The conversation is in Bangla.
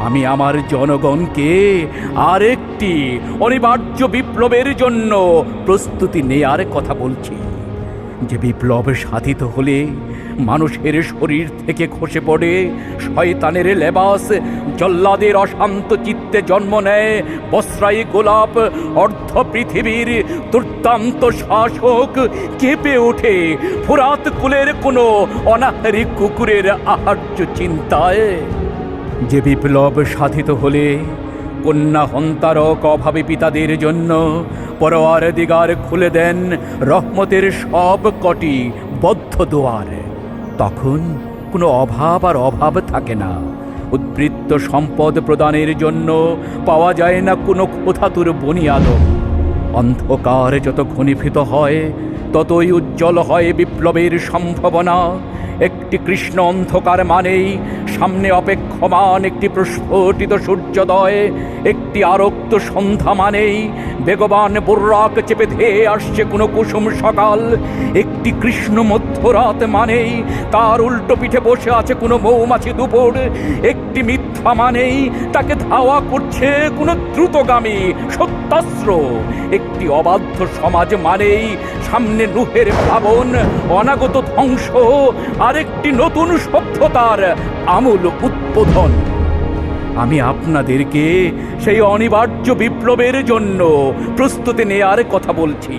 আমি আমার জনগণকে আরেকটি অনিবার্য বিপ্লবের জন্য প্রস্তুতি নেয়ার কথা বলছি। যে বিপ্লব সাধিত হলে মানুষের শরীর থেকে খসে পড়ে শয়তানের লেবাস, জল্লাদের অশান্ত চিত্তে জন্ম নেয় বস্রায়ী গোলাপ, অর্ধ পৃথিবীর দুর্দান্ত শাসক কেঁপে ওঠে ফোরাত কুলের কোনো অনাহারী কুকুরের আহার্য চিন্তায়। যে বিপ্লব সাধিত হলে কন্যা হন্তারক অভাবী পিতাদের জন্য পরওয়ারদিগার খুলে দেন রহমতের সব কটি বদ্ধ দুয়ার, তখন কোনো অভাব আর অভাব থাকে না। উদ্বৃত্ত সম্পদ প্রদানের জন্য পাওয়া যায় না কোনো ক্ষুধাতুর বনিয়াদম। অন্ধকার যত ঘনীভূত হয় ততই উজ্জ্বল হয় বিপ্লবের সম্ভাবনা। একটি কৃষ্ণ অন্ধকার মানেই সামনে অপেক্ষমান একটি প্রস্ফুটিত সূর্যোদয়, একটি আরক্ত সন্ধ্যা মানেই বেগবান বুর্রাক চেপে ধেয়ে আসছে কোনো কুসুম সকাল, একটি কৃষ্ণ মধ্যরাত মানেই তার উল্টো পিঠে বসে আছে কোনো মৌমাছি দুপুর, একটি মিথ্যা মানেই তাকে ধাওয়া করছে কোনো দ্রুতগামী সত্যাস্ত্র, একটি অবাধ্য সমাজ মানেই সামনে নুহের প্লাবন, অনাগত ধ্বংস, আরেকটি নতুন সভ্যতার আমূল উদ্বোধন। আমি আপনাদেরকে সেই অনিবার্য বিপ্লবের জন্য প্রস্তুতি নেয়ার কথা বলছি।